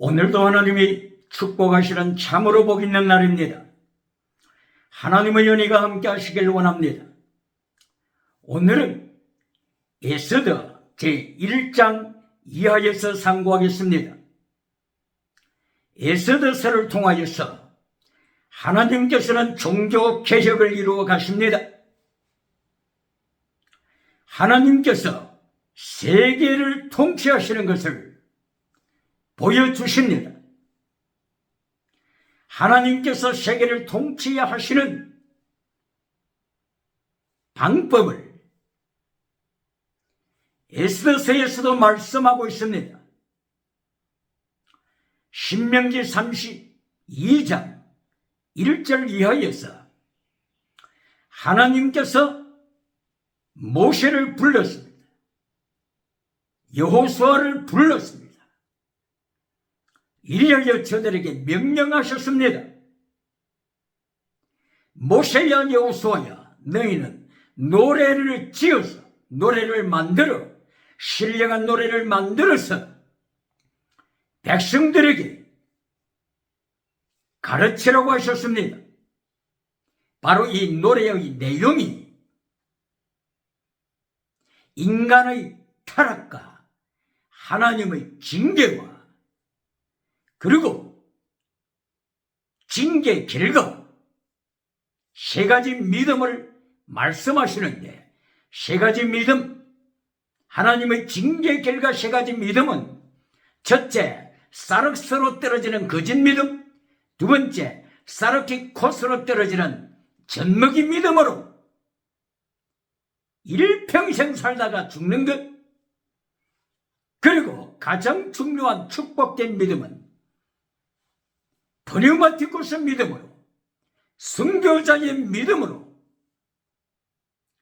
오늘도 하나님이 축복하시는 참으로 복 있는 날입니다. 하나님의 은혜가 함께 하시길 원합니다. 오늘은 에스더 제1장 이하에서 상고하겠습니다. 에스더서를 통하여서 하나님께서는 종교 개혁을 이루어 가십니다. 하나님께서 세계를 통치하시는 것을 보여주십니다. 하나님께서 세계를 통치하시는 방법을 에스더서에서도 말씀하고 있습니다. 신명기 32장 1절 이하에서 하나님께서 모세를 불렀습니다. 여호수아를 불렀습니다. 이리하여 저들에게 명령하셨습니다. 모세야 여호수아야, 너희는 노래를 지어서 노래를 만들어 신령한 노래를 만들어서 백성들에게 가르치라고 하셨습니다. 바로 이 노래의 내용이 인간의 타락과 하나님의 징계와 그리고 징계 결과 세 가지 믿음을 말씀하시는데, 세 가지 믿음, 하나님의 징계 결과 세 가지 믿음은 첫째, 사르스로 떨어지는 거짓 믿음, 두 번째, 사르키코스로 떨어지는 젖먹이 믿음으로 일평생 살다가 죽는 것, 그리고 가장 중요한 축복된 믿음은 프뉴마티쿠스 믿음으로, 순교자의 믿음으로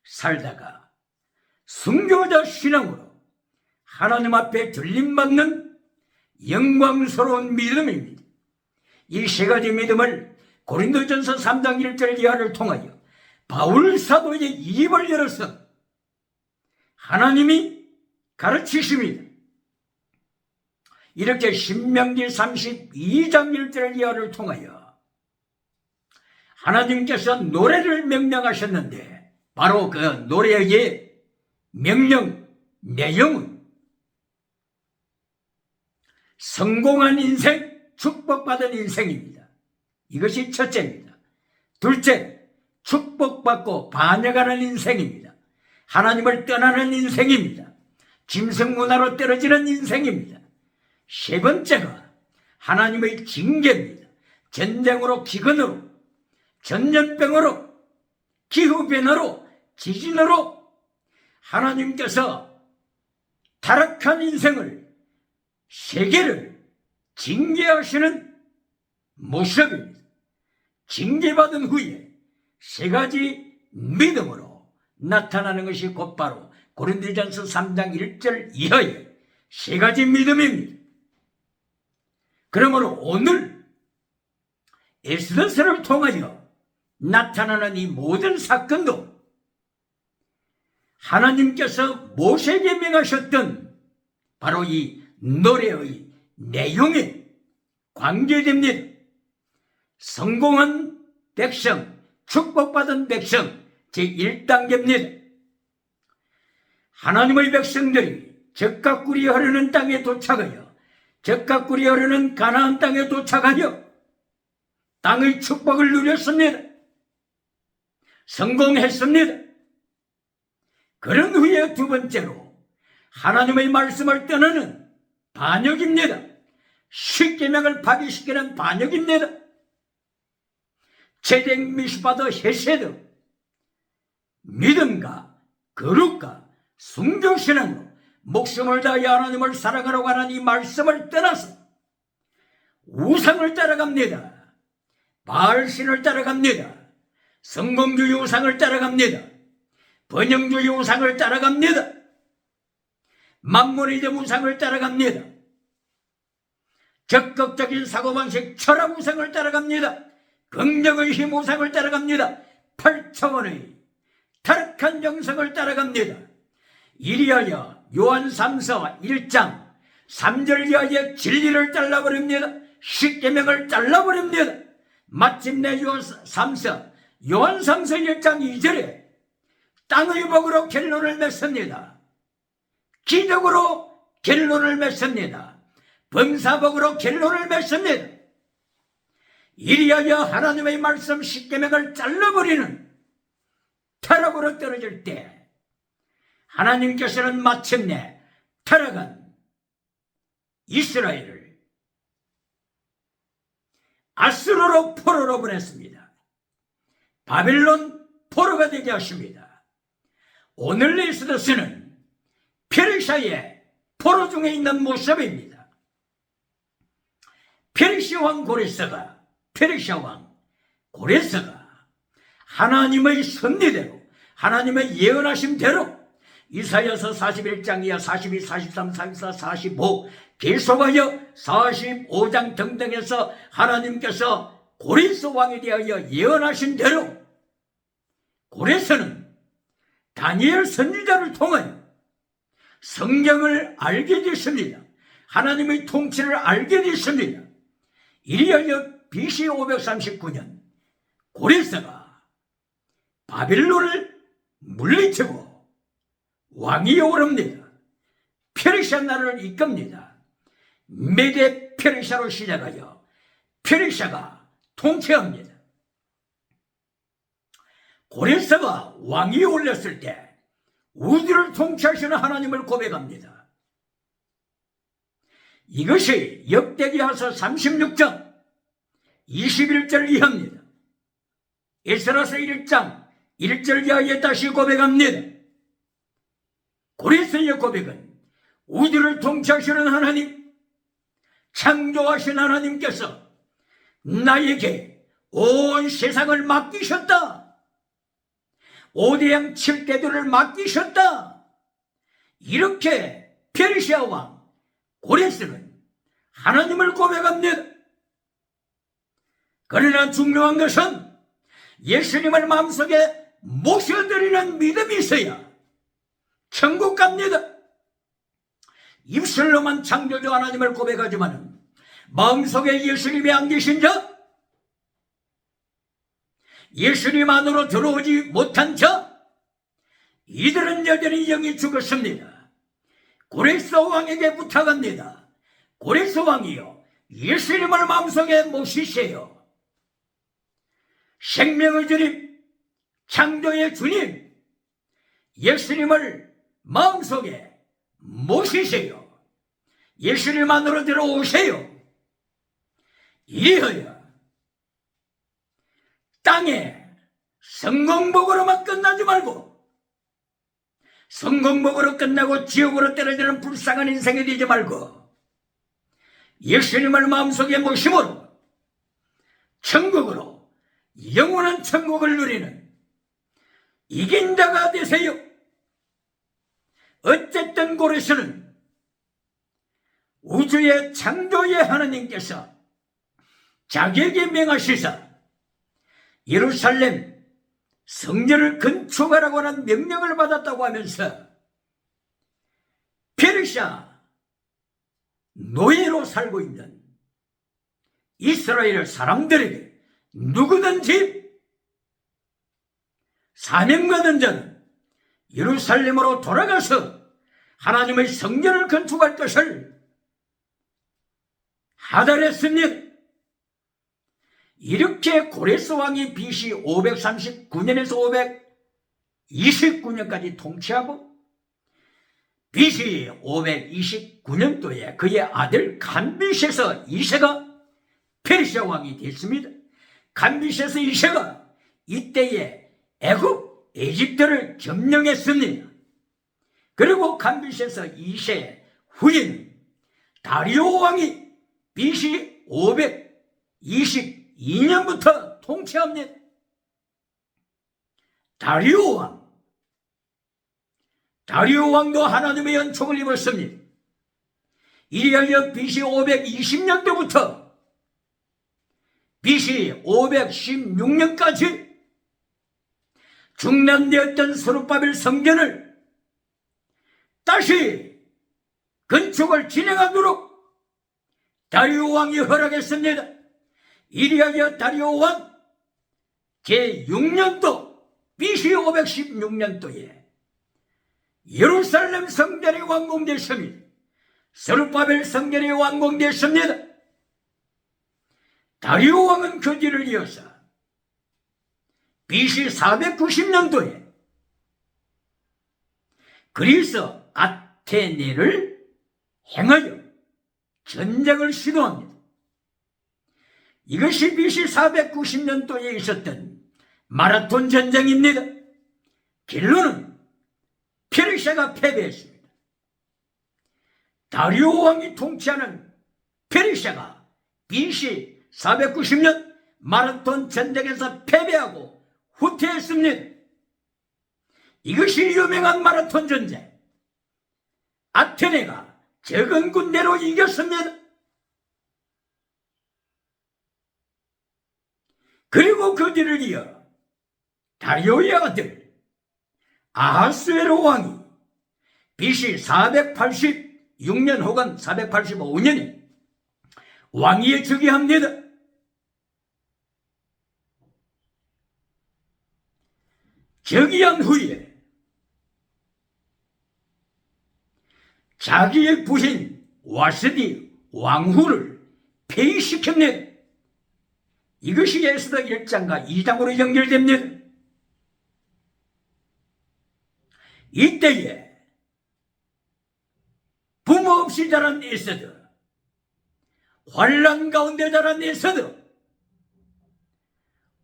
살다가 순교자 신앙으로 하나님 앞에 들림받는 영광스러운 믿음입니다. 이 세 가지 믿음을 고린도전서 3장 1절 이하를 통하여 바울 사도의 입을 열어서 하나님이 가르치십니다. 이렇게 신명기 32장 1절 이하를 통하여 하나님께서 노래를 명령하셨는데, 바로 그 노래의 명령 내용은 성공한 인생, 축복받은 인생입니다. 이것이 첫째입니다. 둘째, 축복받고 반역하는 인생입니다. 하나님을 떠나는 인생입니다. 짐승문화로 떨어지는 인생입니다. 세 번째가 하나님의 징계입니다. 전쟁으로, 기근으로, 전염병으로, 기후변화로, 지진으로 하나님께서 타락한 인생을, 세계를 징계하시는 모습입니다. 징계받은 후에 세 가지 믿음으로 나타나는 것이 곧바로 고린도전서 3장 1절 이하의 세 가지 믿음입니다. 그러므로 오늘 에스더서를 통하여 나타나는 이 모든 사건도 하나님께서 모세에게 명하셨던 바로 이 노래의 내용에 관계됩니다. 성공한 백성, 축복받은 백성 제1단계입니다. 하나님의 백성들이 젖과 꿀이 흐르는 땅에 도착하여 젖과 꿀이 흐르는 가나안 땅에 도착하여 땅의 축복을 누렸습니다. 성공했습니다. 그런 후에 두 번째로 하나님의 말씀을 떠나는 반역입니다. 십계명을 파기시키는 반역입니다. 제덱 미슈바드 헤세드, 믿음과 거룩과 순교신앙으로 목숨을 다하여 하나님을 사랑하라고 하는 이 말씀을 떠나서 우상을 따라갑니다. 바알신을 따라갑니다. 성공주의 우상을 따라갑니다. 번영주의 우상을 따라갑니다. 만몬이즘 우상을 따라갑니다. 적극적인 사고방식 철학 우상을 따라갑니다. 긍정의 힘 우상을 따라갑니다. 8차원의 타락한 영성을 따라갑니다. 이리하여 요한 3서 1장 3절 이하에 진리를 잘라버립니다. 십계명을 잘라버립니다. 마침내 요한3서 1장 2절에 땅의 복으로 결론을 맺습니다. 기적으로 결론을 맺습니다. 범사복으로 결론을 맺습니다. 이리하여 하나님의 말씀 십계명을 잘라버리는 타락으로 떨어질 때 하나님께서는 마침내 타락한 이스라엘을 아수르로 포로로 보냈습니다. 바빌론 포로가 되게 하십니다. 오늘 에스더스는 페르시아의 포로 중에 있는 모습입니다. 페르시아 왕 고레스가 하나님의 섭리대로, 하나님의 예언하심대로 이사야서 41장 이하 42, 43, 44, 45 계속하여 45장 등등에서 하나님께서 고레스 왕에 대하여 예언하신 대로 고레스는 다니엘 선지자를 통하여 성경을 알게 됐습니다. 하나님의 통치를 알게 됐습니다. 이리하여 BC 539년 고레스가 바빌론을 물리치고 왕이 오릅니다. 페르시아 나라를 이끕니다. 메데 페르시아로 시작하여 페르시아가 통치합니다. 고레스가 왕이 올렸을 때 우주를 통치하시는 하나님을 고백합니다. 이것이 역대기하서 36장 21절 이하입니다. 에스라서 1장 1절 이하에 다시 고백합니다. 고레스의 고백은 우주를 통치하시는 하나님, 창조하신 하나님께서 나에게 온 세상을 맡기셨다. 5대양 7대들을 맡기셨다. 이렇게 페르시아 왕 고레스는 하나님을 고백합니다. 그러나 중요한 것은 예수님을 마음속에 모셔드리는 믿음이 있어야 천국 갑니다. 입술로만 창조주 하나님을 고백하지만 마음속에 예수님이 안 계신 자, 예수님 안으로 들어오지 못한 자, 이들은 여전히 영이 죽었습니다. 고레스 왕에게 부탁합니다. 고레스 왕이요, 예수님을 마음속에 모시세요. 생명의 주님, 창조의 주님, 예수님을 마음속에 모시세요. 예수님 안으로 들어오세요. 이리하여 땅에 성공복으로만 끝나지 말고 성공복으로 끝나고 지옥으로 떨어지는 불쌍한 인생이 되지 말고 예수님을 마음속에 모심으로 천국으로, 영원한 천국을 누리는 이긴 자가 되세요. 어쨌든 고레스는 우주의 창조의 하나님께서 자기에게 명하시사 예루살렘 성전을 건축하라고 하는 명령을 받았다고 하면서 페르시아 노예로 살고 있는 이스라엘 사람들에게 누구든지 사명받은 자는 예루살렘으로 돌아가서 하나님의 성전을 건축할 것을 하달했습니다. 이렇게 고레스 왕이 BC 539년에서 529년까지 통치하고 BC 529년도에 그의 아들 감비세서 2세가 페르시아 왕이 됐습니다. 감비세서 2세가 이때에 애굽, 에집트를 점령했습니다. 그리고 감비세서 2세 후인 다리오 왕이 BC 522년부터 통치합니다. 다리오 왕도 하나님의 은총을 입었습니다. 이리하여 BC 520년도부터 BC 516년까지 중단되었던 스룹바벨 성전을 다시 건축을 진행하도록 다리오 왕이 허락했습니다. 이리하여 다리오 왕 제6년도 BC 516년도에 예루살렘 성전이 완공됐습니다. 스룹바벨 성전이 완공됐습니다. 다리오 왕은 그 뒤를 이어서 BC 490년도에 그리스 아테네를 향하여 전쟁을 시도합니다. 이것이 BC 490년도에 있었던 마라톤 전쟁입니다. 결론은 페르시아가 패배했습니다. 다리오 왕이 통치하는 페르시아가 BC 490년 마라톤 전쟁에서 패배하고 후퇴했습니다. 이것이 유명한 마라톤 전쟁. 아테네가 적은 군대로 이겼습니다. 그리고 그 뒤를 이어 다리오의 아들 아하스웨로 왕이 BC 486년 혹은 485년에 왕위에 즉위합니다. 즉위한 후에 자기의 부인 와스디 왕후를 폐위시켰네. 이것이 에스더 1장과 2장으로 연결됩니다. 이때에 부모 없이 자란 에스더, 환난 가운데 자란 에스더,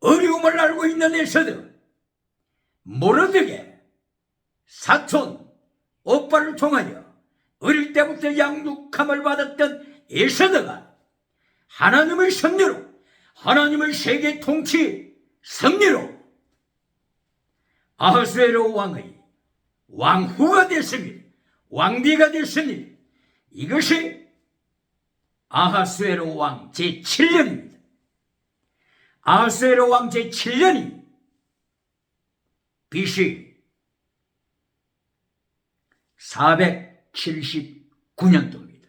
어려움을 알고 있는 에스더, 모르드게 사촌 오빠를 통하여 어릴 때부터 양육함을 받았던 에스더가 하나님의 섭리로, 하나님의 세계 통치 섭리로 아하스웨로 왕의 왕후가 됐습니다. 왕비가 됐습니다. 이것이 아하스웨로 왕 제7년입니다. 아하스웨로 왕 제7년이 BC 479년도입니다.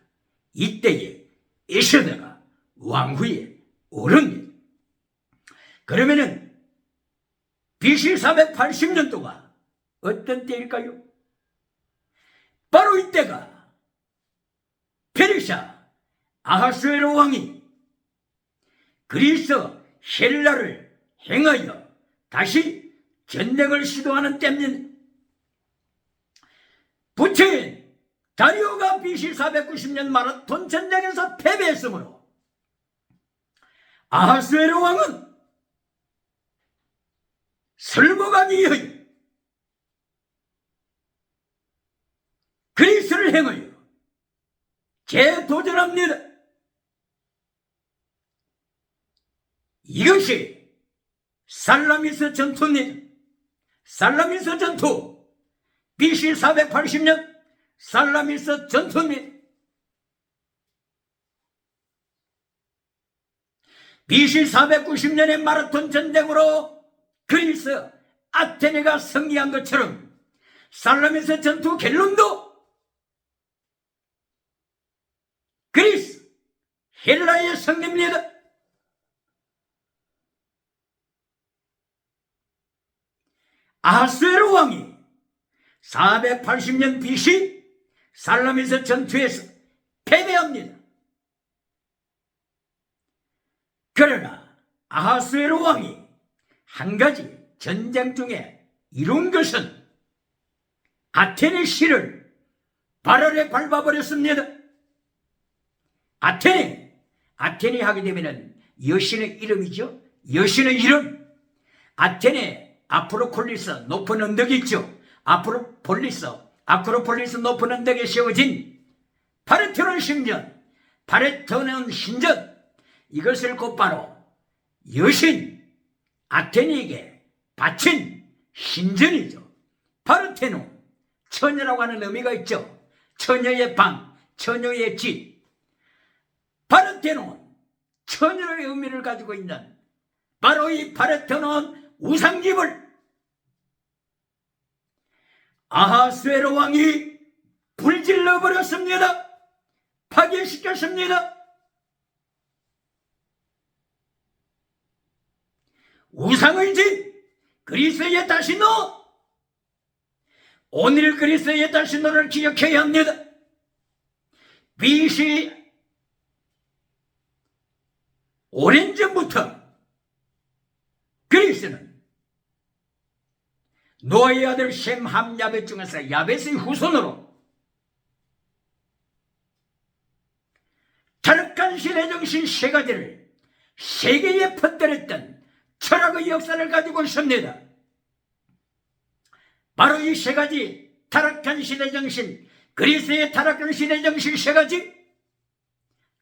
이때에 에스더가 왕후에 오릅니다. 그러면은 BC 480년도가 어떤 때일까요? 바로 이때가 페르시아 아하스웨로 왕이 그리스 헬라를 행하여 다시 전쟁을 시도하는 때입니다. 부처인 다리오가 BC 490년 마라톤 전쟁에서 패배했으므로 아하스웨로 왕은 설모가기 위하여 그리스를 행하여 재도전합니다. 이것이 살라미스 전투입니다. 살라미스 전투, BC 480년 살라미스 전투입니다. BC 490년의 마라톤 전쟁으로 그리스 아테네가 승리한 것처럼 살라미스 전투 결론도 그리스 헬라의 승리입니다. 아하스웨로 왕이 480년 BC 살라미스 전투에서 패배합니다. 그러나 아하스웨로 왕이 한 가지 전쟁 중에 이룬 것은 아테네 시를 발열에 밟아버렸습니다. 아테네 하게 되면 여신의 이름이죠. 여신의 이름. 아테네 아크로폴리스 높은 언덕이 있죠. 아크로폴리스 높은 언덕에 세워진 파르테논 신전, 파르테논 신전, 이것을 곧바로 여신 아테네에게 바친 신전이죠. 파르테논, 처녀라고 하는 의미가 있죠. 처녀의 방, 처녀의 집. 파르테논, 처녀의 의미를 가지고 있는 바로 이 파르테논 우상집을 아하스웨로 왕이 불질러 버렸습니다. 파괴시켰습니다. 우상을 진 그리스도의 다시노, 오늘 그리스도의 다시노를 기억해야 합니다. BC 오랜 전부터 그리스는 노아의 아들 셈, 함, 야벳 중에서 야벳의 후손으로 타락한 신의 정신 세 가지를 세계에 퍼뜨렸던 철학의 역사를 가지고 있습니다. 바로 이 세 가지 타락한 신의 정신, 그리스의 타락한 신의 정신 세 가지.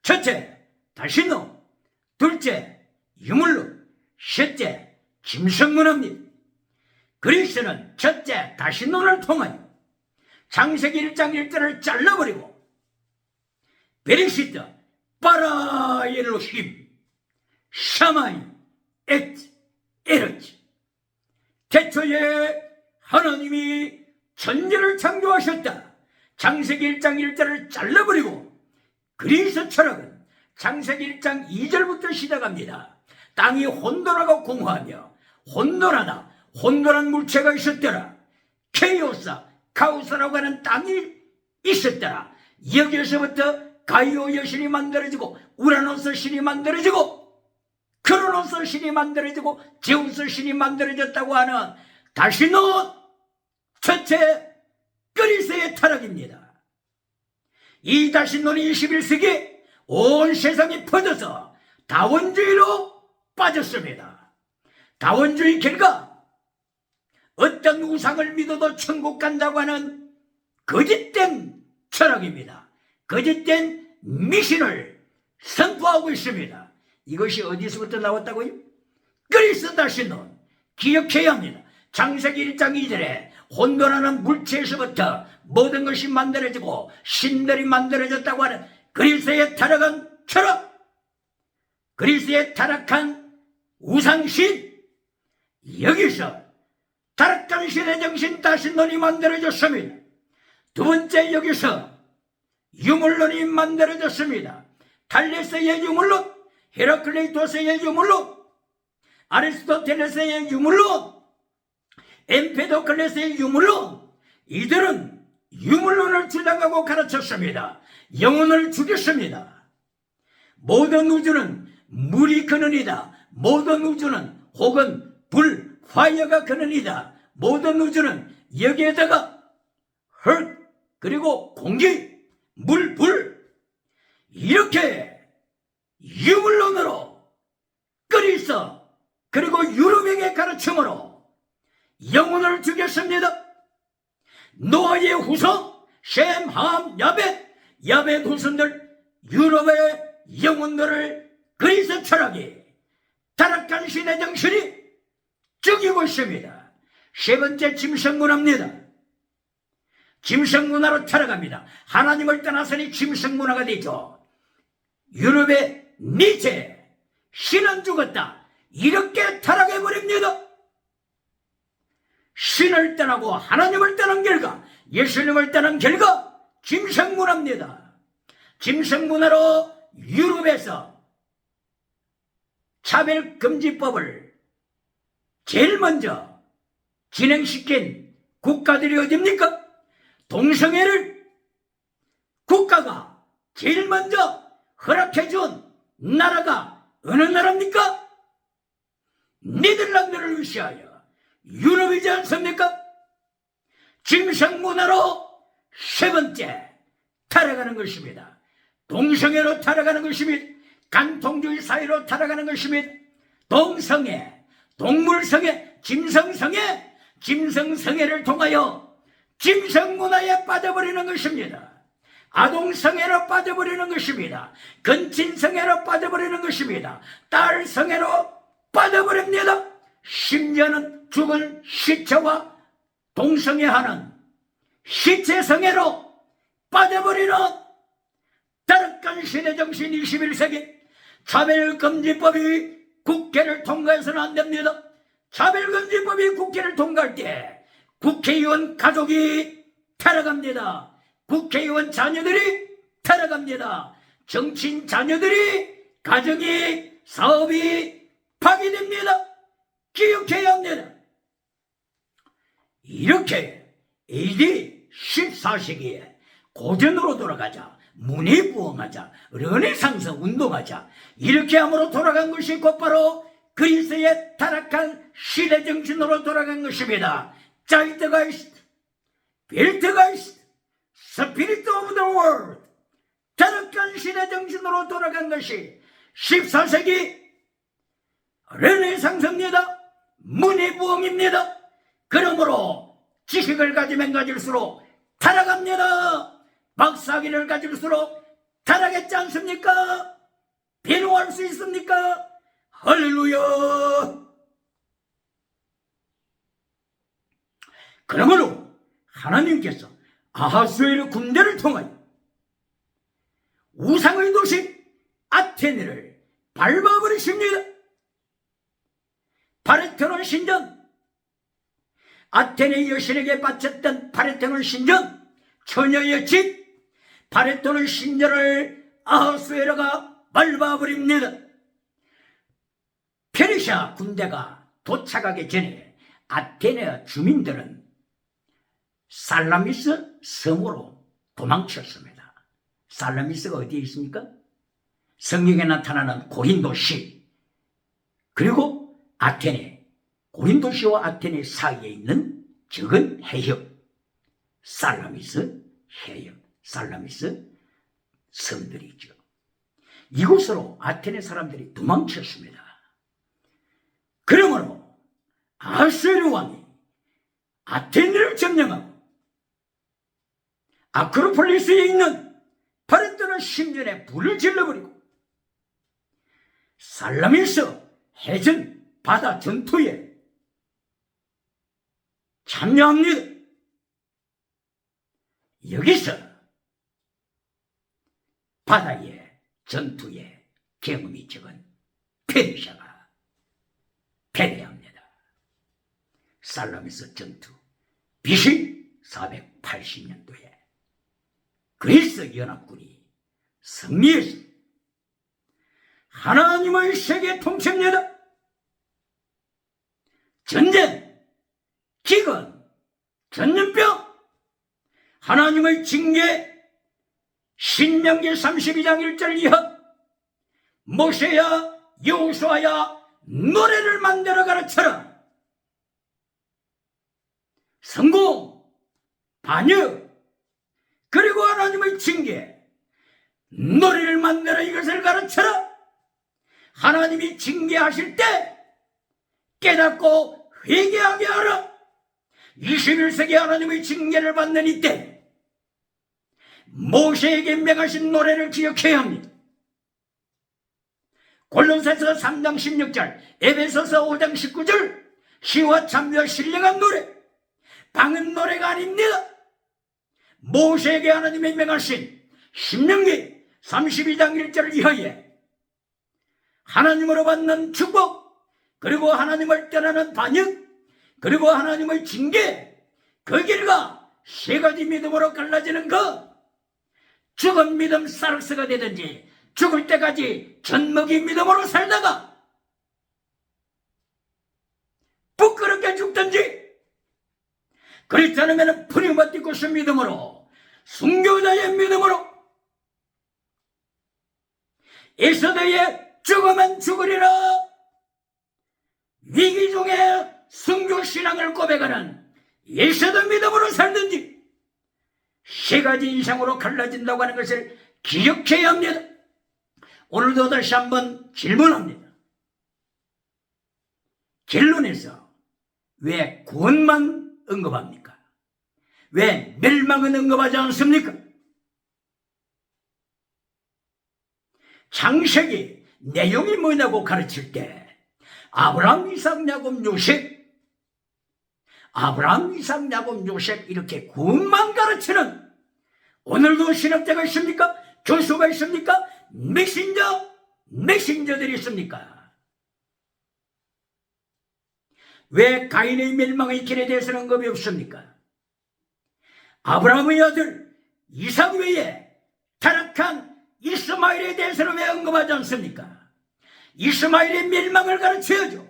첫째, 다시노. 둘째, 유물로. 셋째, 짐승문화입니다. 그리스는 첫째 다시노를 통하여 창세기 1장 1절을 잘라버리고 베리시트, 바라 엘로힘, 샤마이, 에르지, 태초에 하나님이 천지를 창조하셨다. 창세기 1장 1절을 잘라버리고 그리스 철학은 창세기 1장 2절부터 시작합니다. 땅이 혼돈하고 공허하며 혼돈하다, 혼돈한 물체가 있었더라. 케이오사, 카오스라고 하는 땅이 있었더라. 여기서부터 가이오 여신이 만들어지고 우라노스 신이 만들어지고 크로노스 신이 만들어지고 제우스 신이 만들어졌다고 하는 다시노 첫째 그리스의 타락입니다. 이 다시노는 21세기 온 세상이 퍼져서 다원주의로 빠졌습니다. 다원주의 결과 어떤 우상을 믿어도 천국 간다고 하는 거짓된 철학입니다. 거짓된 미신을 선포하고 있습니다. 이것이 어디서부터 나왔다고요? 그리스 다시노 기억해야 합니다. 창세기 1장 2절에 혼돈하는 물체에서부터 모든 것이 만들어지고 신들이 만들어졌다고 하는 그리스의 타락한 철학, 그리스의 타락한 우상신, 여기서 타락한 신의 정신 다신론이 만들어졌습니다. 두 번째, 여기서 유물론이 만들어졌습니다. 탈레스의 유물론, 헤라클레이토스의 유물론, 아리스토텔레스의 유물론, 엠페도클레스의 유물론, 이들은 유물론을 주장하고 가르쳤습니다. 영혼을 죽였습니다. 모든 우주는 물이 근원이다. 모든 우주는 혹은 불, 파이어가 근원이다. 모든 우주는 여기에다가 흙, 그리고 공기, 물, 불, 이렇게 유물론으로 그리스 그리고 유럽에게 가르침으로 영혼을 죽였습니다. 노아의 후손 셈, 함, 야벳 후손들, 유럽의 영혼들을 그리스 철학이 타락한 신의 정신이 죽이고 있습니다. 세 번째, 짐승문화입니다. 짐승문화로 타락합니다. 하나님을 떠나서니 짐승문화가 되죠. 유럽의 니체, 신은 죽었다, 이렇게 타락해버립니다. 신을 떠나고 하나님을 떠난 결과, 예수님을 떠난 결과 짐승문화입니다. 짐승문화로 유럽에서 차별금지법을 제일 먼저 진행시킨 국가들이 어디입니까? 동성애를 국가가 제일 먼저 허락해준 나라가 어느 나라입니까? 네덜란드를 위시하여 유럽이지 않습니까? 짐승문화로 세 번째 타락하는 것입니다. 동성애로 타락하는 것입니다. 간통주의 사회로 타락하는 것입니다. 동성애, 동물성애, 짐승성애, 짐승성애를 통하여 짐승문화에 빠져버리는 것입니다. 아동성애로 빠져버리는 것입니다. 근친성애로 빠져버리는 것입니다. 딸성애로 빠져버립니다. 심지어는 죽은 시체와 동성애하는 시체성애로 빠져버리는 타락한 신의 정신 21세기. 차별금지법이 국회를 통과해서는 안 됩니다. 차별금지법이 국회를 통과할 때 국회의원 가족이 타락합니다. 국회의원 자녀들이 타락합니다. 정치인 자녀들이 가정이 사업이 파괴됩니다. 기억해야 합니다. 이렇게 AD 14세기에 고전으로 돌아가자, 문해부흥하자, 르네상스 운동하자, 이렇게 함으로 돌아간 것이 곧바로 그리스의 타락한 시대 정신으로 돌아간 것입니다. 자이트가이스트, 빌트가이스트, 스피릿 오브 더 월드, 타락한 시대 정신으로 돌아간 것이 14세기 르네상스입니다. 문해부흥입니다. 그러므로 지식을 가지면 가질수록 타락합니다. 박사학위를 가질수록 타락했지 않습니까? 비로할 수 있습니까? 할렐루야. 그러므로 하나님께서 아하수에르 군대를 통하여 우상의 도시 아테네를 밟아버리십니다. 파레테논 신전, 아테네 여신에게 바쳤던 파레테논 신전, 처녀의 집 파레테논 신전을 아하수에르가 밟아버립니다. 페르시아 군대가 도착하기 전에 아테네 주민들은 살라미스 섬으로 도망쳤습니다. 살라미스가 어디에 있습니까? 성경에 나타나는 고린도시, 그리고 아테네, 고린도시와 아테네 사이에 있는 적은 해협, 살라미스 해협, 살라미스 섬들이죠. 이곳으로 아테네 사람들이 도망쳤습니다. 그러므로 아하수에르 왕이 아테네를 점령하고 아크로폴리스에 있는 파레테논 신전에 불을 질러버리고 살라미스 해전 바다 전투에 참여합니다. 여기서 바다의 전투에 경험이 적은 페르시아가 패배합니다. 살라미스 전투, BC 480년도에 그리스 연합군이 승리해서 하나님의 세계 통치입니다. 전쟁, 기근, 전염병, 하나님의 징계, 신명기 32장 1절 이하, 모세야 여호수아야 노래를 만들어 가르쳐라. 성공, 반역, 그리고 하나님의 징계, 노래를 만들어 이것을 가르쳐라. 하나님이 징계하실 때 깨닫고 회개하게 하라. 21세기 하나님의 징계를 받는 이때 모세에게 명하신 노래를 기억해야 합니다. 골로새서 3장 16절, 에베소서 5장 19절, 시와 참여와 신령한 노래, 방은 노래가 아닙니다. 모세에게 하나님의 명하신 신명기 32장 1절 이하에 하나님으로 받는 축복, 그리고 하나님을 떠나는 반역, 그리고 하나님의 징계, 그 길과 세 가지 믿음으로 갈라지는 것, 죽은 믿음 사르스가 되든지 죽을 때까지 젖먹이 믿음으로 살다가 부끄럽게 죽든지, 그렇지 않으면 프리마티쿠스 믿음으로, 순교자의 믿음으로 에스더의 죽으면 죽으리라 위기 중에 순교신앙을 고백하는 에스더 믿음으로 살든지 세 가지 인상으로 갈라진다고 하는 것을 기억해야 합니다. 오늘도 다시 한번 질문합니다. 결론에서 왜 구원만 언급합니까? 왜 멸망은 언급하지 않습니까? 창세기 내용이 뭐냐고 가르칠 때 아브라함, 이삭, 야곱, 요셉, 아브라함, 이삭, 야곱, 요셉 이렇게 구원만 가르치는 오늘도 신학자가 있습니까? 교수가 있습니까? 메신저들이 있습니까? 왜 가인의 멸망의 길에 대해서는 언급이 없습니까? 아브라함의 아들 이삭 외에 타락한 이스마엘에 대해서는 왜 언급하지 않습니까? 이스마엘의 멸망을 가르쳐야죠.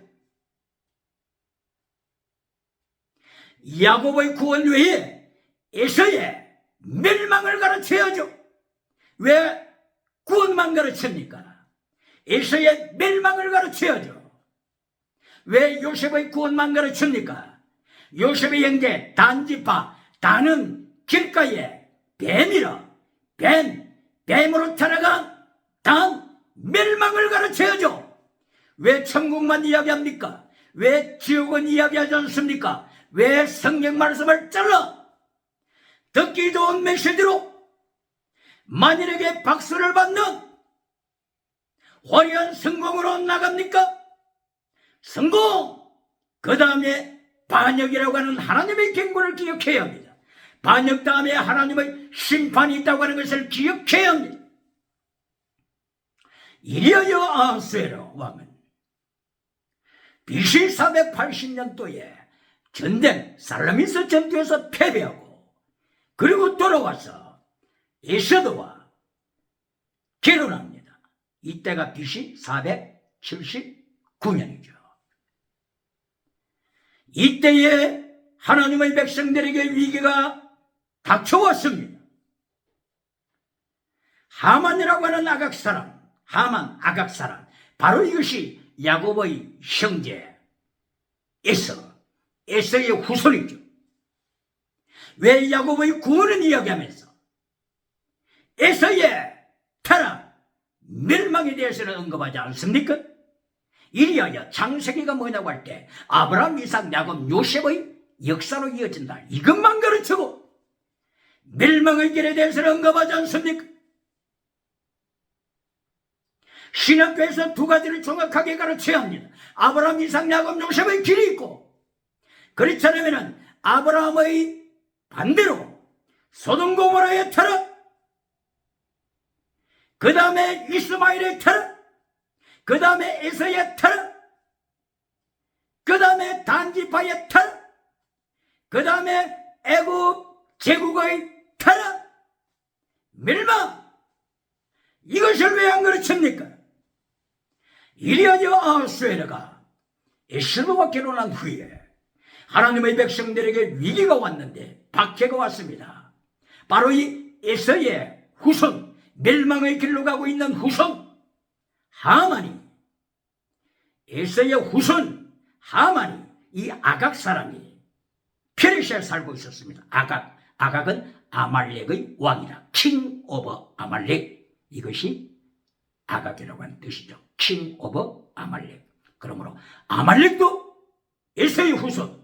야곱의 구원 외에 에서의 멸망을 가르쳐야죠. 왜 구원만 가르칩니까? 에서의 멸망을 가르쳐야죠. 왜 요셉의 구원만 가르칩니까? 요셉의 형제 단지파, 단은 길가에 뱀이라, 뱀으로 타락한 단 멸망을 가르쳐야죠. 왜 천국만 이야기합니까? 왜 지옥은 이야기하지 않습니까? 왜 성경 말씀을 잘라 듣기 좋은 메시지로 만일에게 박수를 받는 화려한 성공으로 나갑니까? 성공! 그 다음에 반역이라고 하는 하나님의 경고를 기억해야 합니다. 반역 다음에 하나님의 심판이 있다고 하는 것을 기억해야 합니다. 이리하여 아하수에로 왕은 BC 480년도에 전쟁 살라미스 전투에서 패배하고 그리고 돌아와서 에스더와 결혼합니다. 이때가 BC 479년이죠. 이때에 하나님의 백성들에게 위기가 닥쳐왔습니다. 하만이라고 하는 아각사람, 하만 아각사람, 바로 이것이 야곱의 형제 에서의 후손이죠. 왜 야곱의 구원을 이야기하면서 에서의 타락, 멸망에 대해서는 언급하지 않습니까? 이리하여 창세기가 뭐냐고 할 때 아브라함, 이삭, 야곱, 요셉의 역사로 이어진다. 이것만 가르치고 멸망의 길에 대해서는 언급하지 않습니까? 신학교에서 두 가지를 정확하게 가르쳐야 합니다. 아브라함, 이삭, 야곱, 요셉의 길이 있고, 그렇지 않으면 아브라함의 반대로 소돔 고모라의 타락, 그 다음에 이스마엘의 타락, 그 다음에 에서의 타락, 그 다음에 단지파의 타락, 그 다음에 애굽 제국의 타락, 멸망, 이것을 왜 안 가르칩니까? 이리하여 아하수에르가 에스더와 결혼한 후에 하나님의 백성들에게 위기가 왔는데 박해가 왔습니다. 바로 이 에서의 후손, 멸망의 길로 가고 있는 후손 하만이, 에서의 후손 하만이, 이 아각 사람이 페르시아에 살고 있었습니다. 아각은 아말렉의 왕이라, 킹 오브 아말렉, 이것이 아각이라고 하는 뜻이죠. 킹 오브 아말렉. 그러므로 아말렉도 에서의 후손,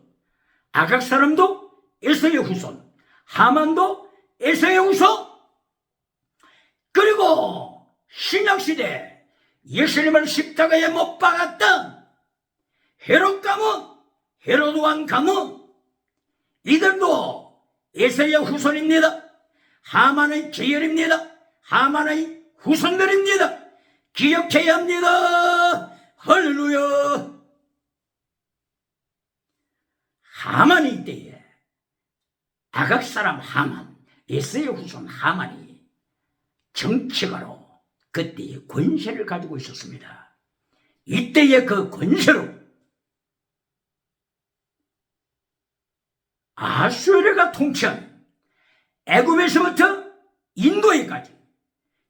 아각 사람도 에서의 후손, 하만도 에서의 후손. 그리고 신약시대 예수님을 십자가에 못 박았던 헤롯 가문, 헤롯 왕 가문, 이들도 에서의 후손입니다. 하만의 계열입니다. 하만의 후손들입니다. 기억해야 합니다. 할렐루야. 하만이 이때에 아각 사람 하만, 에서의 후손 하만이 정치가로 그때의 권세를 가지고 있었습니다. 이때의 그 권세로 아수르가 통치한 애굽에서부터 인도에까지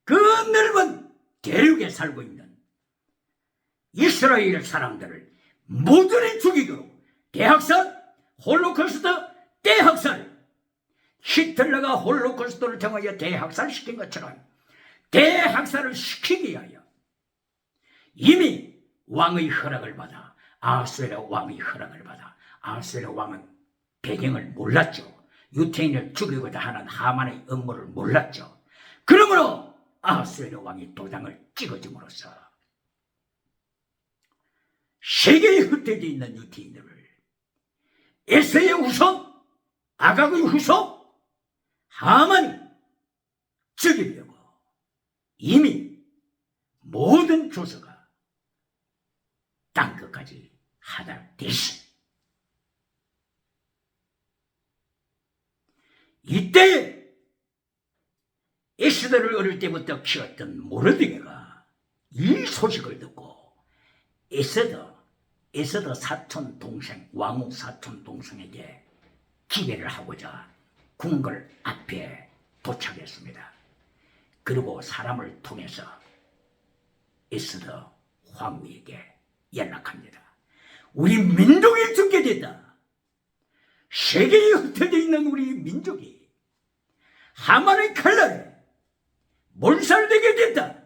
그 넓은 대륙에 살고 있는 이스라엘 사람들을 모두를 죽이기로 대학살, 홀로코스트 대학살, 히틀러가 홀로코스트를 통하여 대학살시킨 것처럼 대학살을 시키기 위하여 이미 왕의 허락을 받아, 아하수에로 왕의 허락을 받아, 아하수에로 왕은 배경을 몰랐죠. 유태인을 죽이고자 하는 하만의 음모를 몰랐죠. 그러므로 아하수에로 왕이 도장을 찍어줌으로써 세계에 흩어져 있는 유태인들을 에서의 후손, 아각의 후손 하만이 죽이려고 이미 모든 조서가 땅끝까지 하달됐습니다. 이때 에스더를 어릴 때부터 키웠던 모르드게가 이 소식을 듣고 에스더 사촌 동생, 왕후 사촌 동생에게 기대를 하고자 궁궐 앞에 도착했습니다. 그리고 사람을 통해서 에스더 황후에게 연락합니다. 우리 민족이 죽게 됐다. 세계에 흩어져 있는 우리 민족이 하만의 칼날에 몰살되게 됐다.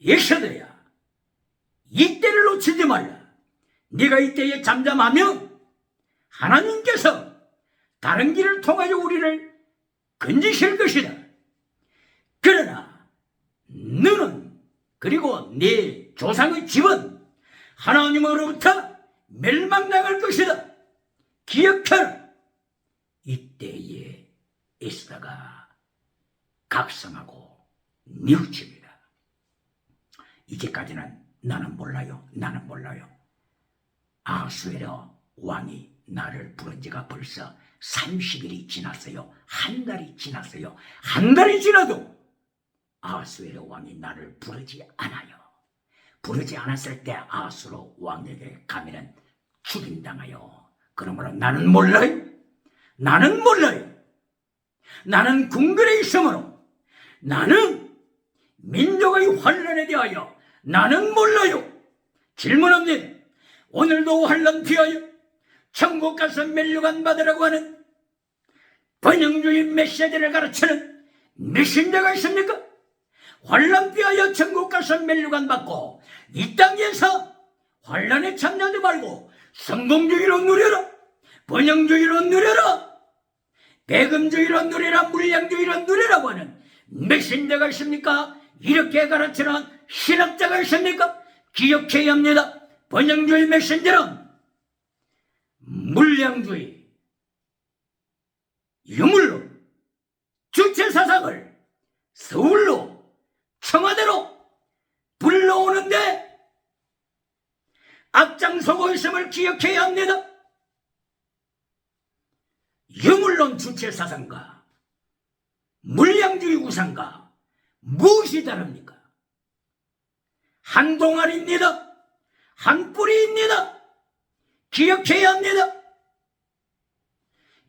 에스더야, 이때를 놓치지 말라. 네가 이때에 잠잠하면 하나님께서 다른 길을 통하여 우리를 건지실 것이다. 그러나 너는 그리고 네 조상의 집은 하나님으로부터 멸망당할 것이다. 기억하라. 이때에 에스더가 각성하고 뉘우칩니다. 이제까지는 나는 몰라요. 아하수에로 왕이 나를 부른 지가 벌써 30일이 지났어요. 한 달이 지났어요. 한 달이 지나도 아하수에로 왕이 나를 부르지 않아요. 부르지 않았을 때 아하수에로 왕에게 가면은 죽임당하여. 그러므로 나는 몰라요. 나는 궁궐에 있으므로 나는 민족의 환란에 대하여 나는 몰라요. 질문합니다. 오늘도 환란 피하여 천국 가서 멸류관 받으라고 하는 번영주의 메시지를 가르치는 메신저가 있습니까? 환란 피하여 천국 가서 멸류관 받고 이 땅에서 환란에 참여하지 말고 성공주의로 누려라. 번영주의로 누려라. 배금주의로 누려라. 물량주의로 누려라고 하는 메신저가 있습니까? 이렇게 가르치는 신학자가 있습니까? 기억해야 합니다. 번영주의 메신저는 물량주의, 유물로 주체사상을 서울로 청와대로 불러오는데 앞장서고 있음을 기억해야 합니다. 유물론 주체사상과 물량주의 우상과 무엇이 다릅니까? 한 동아리입니다. 한 뿌리입니다. 기억해야 합니다.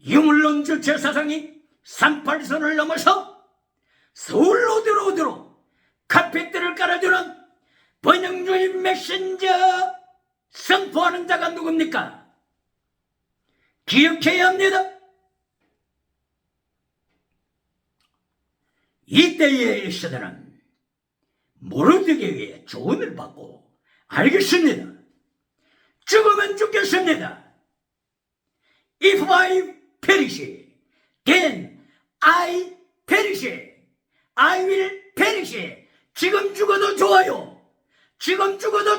유물론 주체사상이 38선을 넘어서 서울로 들어오도록 카펫들을 깔아주는 번영주의 메신저 선포하는 자가 누굽니까? 기억해야 합니다. 이때의 에스더는 모르드게의 조언을 받고 알겠습니다. 죽으면 죽겠습니다. If I perish, then I perish. I will perish. 지금 죽어도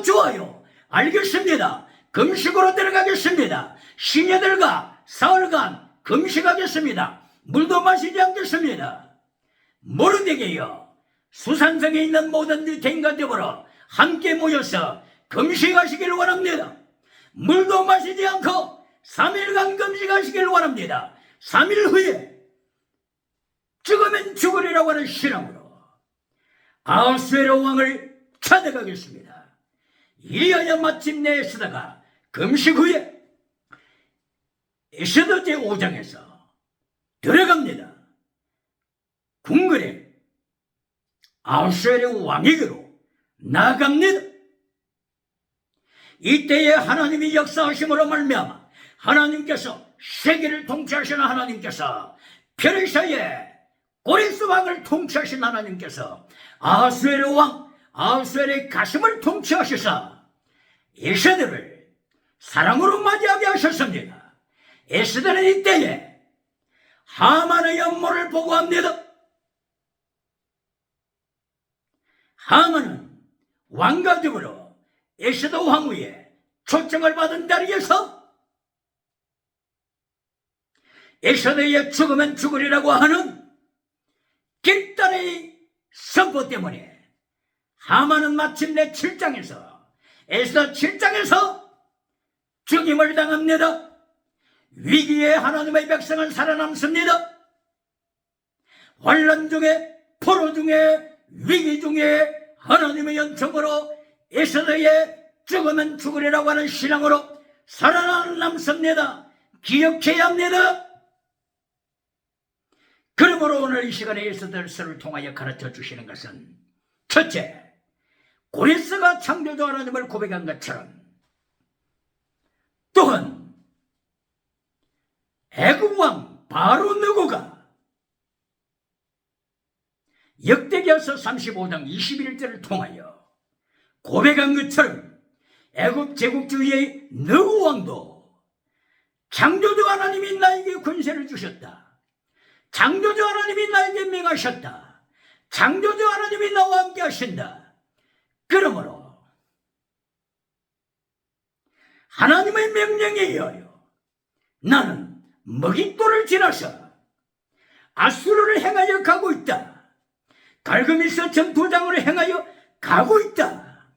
좋아요. 알겠습니다. 금식으로 들어가겠습니다. 시녀들과 사흘간 금식하겠습니다. 물도 마시지 않겠습니다. 모르드게여, 수산성에 있는 모든 유대인과 더불어 함께 모여서 금식하시길 원합니다. 물도 마시지 않고 3일간 금식하시길 원합니다. 3일 후에 죽으면 죽으리라고 하는 신앙으로 아하수에로 왕을 찾아가겠습니다. 이리하여 마침내 에스더가 금식 후에 에스더 제5장에서 들어갑니다. 궁궐에 아하수에로 왕에게로 나아갑니다. 이때에 하나님이 역사하심으로 말미암아 하나님께서 세계를 통치하시는 하나님께서 페르시아의 고레스 왕을 통치하신 하나님께서 아하수에로 왕 아하수에로의 가슴을 통치하셔서 에스더를 사랑으로 맞이하게 하셨습니다. 에스더는 이때에 하만의 음모를 보고합니다. 하만은 왕과 더불어 에스더 황후의 초청을 받은 자리에서 에스더의 죽으면 죽으리라고 하는 길단의 선포 때문에 하만은 마침내 7장에서 에스더 7장에서 죽임을 당합니다. 위기에 하나님의 백성은 살아남습니다. 환난 중에, 포로 중에, 위기 중에 하나님의 연촉으로 에스더의 죽으면 죽으리라고 하는 신앙으로 살아나는 남습니다. 기억해야 합니다. 그러므로 오늘 이 시간에 에스더서를 통하여 가르쳐 주시는 것은, 첫째, 고레스가 창조주 하나님을 고백한 것처럼 또한 애굽 왕 바로 느고가 역대기서 35장 21절을 통하여 고백한 것처럼 애굽 제국주의의 느고 왕도 창조주 하나님이 나에게 권세를 주셨다, 창조주 하나님이 나에게 명하셨다, 창조주 하나님이 나와 함께 하신다, 그러므로 하나님의 명령에 의하여 나는 먹잇돌을 지나서 아수르를 행하여 가고 있다, 갈그미스 전투장을 행하여 가고 있다.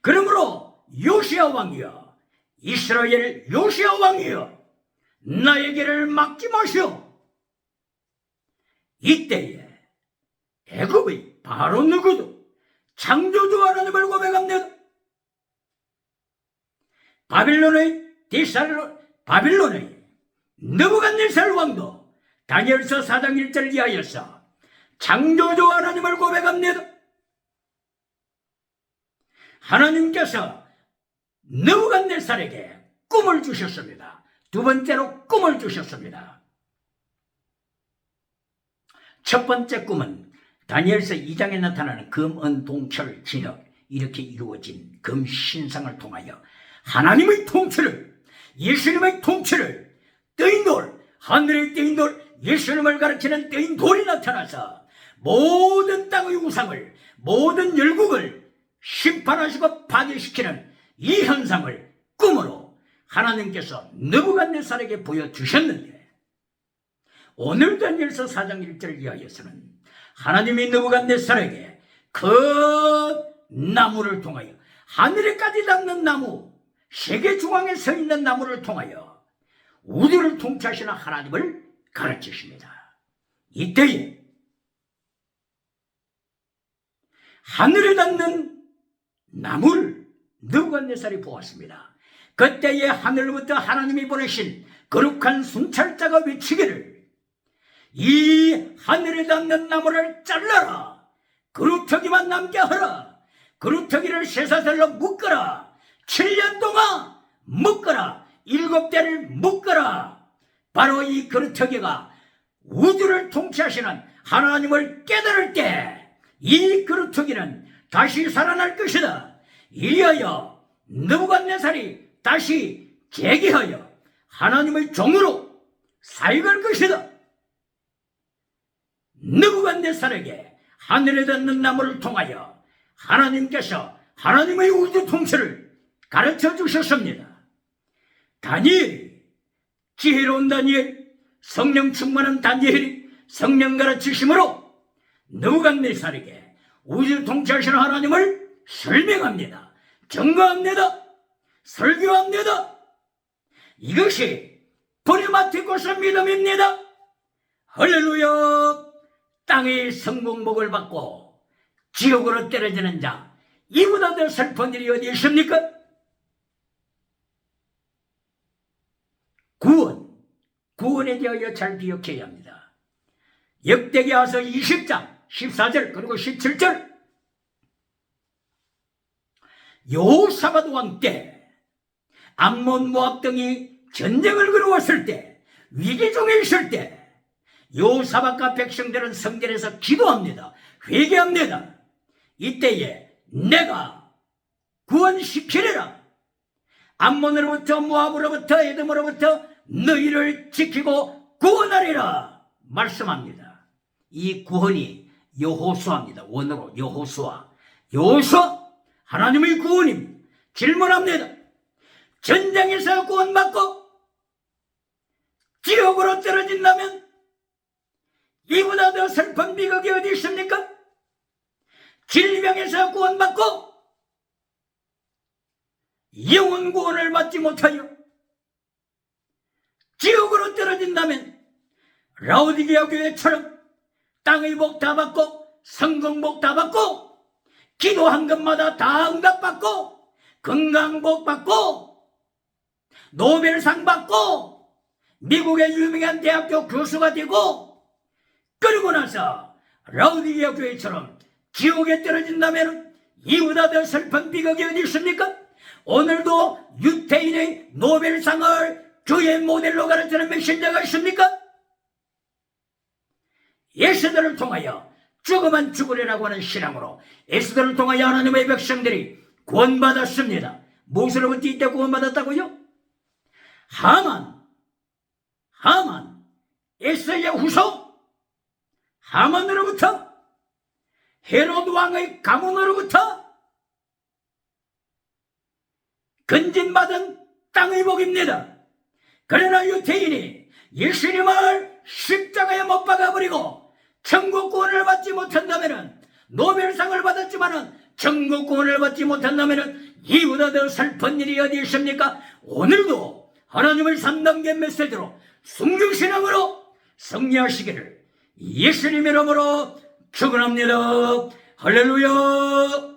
그러므로 요시야 왕이여, 이스라엘 요시야 왕이여, 나에게를 막지 마시오. 이때에 애굽의 바로 누구도 창조주 하나님을 고백합니다. 바빌론의 느부갓네살 왕도 다니엘서 4장 1절 이하여서 창조주 하나님을 고백합니다. 하나님께서 느부갓네살에게 꿈을 주셨습니다. 두 번째로 꿈을 주셨습니다. 첫 번째 꿈은 다니엘서 2장에 나타나는 금, 은, 동철, 진흙 이렇게 이루어진 금 신상을 통하여 하나님의 통치를, 예수님의 통치를, 뜨인 돌, 하늘에 뜨인 돌, 예수님을 가르치는 뜨인 돌이 나타나서 모든 땅의 우상을, 모든 열국을 심판하시고 파괴시키는 이 현상을 꿈으로 하나님께서 느부갓네살에게 보여주셨는데, 오늘 다니엘서 4장 1절 이하에서는 하나님이 느부갓네살에게 그 나무를 통하여, 하늘에까지 닿는 나무, 세계 중앙에 서 있는 나무를 통하여 우주를 통치하시는 하나님을 가르치십니다. 이때에 하늘에 닿는 나무를 느부갓네살이 보았습니다. 그때에 하늘부터 하나님이 보내신 거룩한 순찰자가 외치기를, 이 하늘에 닿는 나무를 잘라라, 그루터기만 남게 하라, 그루터기를 쇠사슬로 묶어라, 7년 동안 묶어라, 7대를 묶어라. 바로 이 그루터기가 우주를 통치하시는 하나님을 깨달을 때 이 그루터기는 다시 살아날 것이다. 이리하여 느부갓네살이 다시 재기하여 하나님의 종으로 사역할 것이다. 느부갓네살에게 하늘에 닿는 나무를 통하여 하나님께서 하나님의 우주 통치를 가르쳐 주셨습니다. 다니엘이, 지혜로운 다니엘, 성령 충만한 다니엘이 성령 가르치심으로 느부갓네살에게 우주 통치하시는 하나님을 설명합니다. 증거합니다. 설교합니다. 이것이 프리마티코스 믿음입니다. 할렐루야. 땅의 성공복을 받고 지옥으로 떨어지는 자, 이보다 더 슬픈 일이 어디 있습니까? 구원에 대하여 잘 기억해야 합니다. 역대기하서 20장 14절 그리고 17절, 여호사밧 왕 때 암몬 모압 등이 전쟁을 걸어왔을 때, 위기 중에 있을 때 여호사밧과 백성들은 성전에서 기도합니다. 회개합니다. 이때에 내가 구원시키리라, 암몬으로부터 모압으로부터 에돔으로부터 너희를 지키고 구원하리라 말씀합니다. 이 구원이 여호수아입니다. 원어로 여호수아. 여호수아, 하나님의 구원입니다. 질문합니다. 전쟁에서 구원받고 지옥으로 떨어진다면 이보다 더 슬픈 비극이 어디 있습니까? 질병에서 구원받고 영혼 구원을 받지 못하여 지옥으로 떨어진다면 라오디게아 교회처럼 땅의 복 다 받고 성공복 다 받고 기도한 것마다 다 응답받고 건강복 받고 노벨상 받고 미국의 유명한 대학교 교수가 되고 그러고 나서 라우디게아 교회처럼 지옥에 떨어진다면 이보다 더 슬픈 비극이 어디 있습니까? 오늘도 유태인의 노벨상을 교회 모델로 가르치는 메신저가 있습니까? 예수들을 통하여 죽으면 죽으리라고 하는 신앙으로 예수들을 통하여 하나님의 백성들이 구원받았습니다. 무엇으로부터 이때 구원받았다고요? 하만 에서의 후손 하만으로부터 헤롯 왕의 가문으로부터 건진받은 땅의 복입니다. 그러나 유태인이 예수님을 십자가에 못 박아버리고 천국 구원을 받지 못한다면 노벨상을 받았지만 천국 구원을 받지 못한다면 이보다 더 슬픈 일이 어디 있습니까? 오늘도 하나님의 3단계 메시지로 순교신앙으로 승리하시기를 예수님 이름으로 축원합니다. 할렐루야.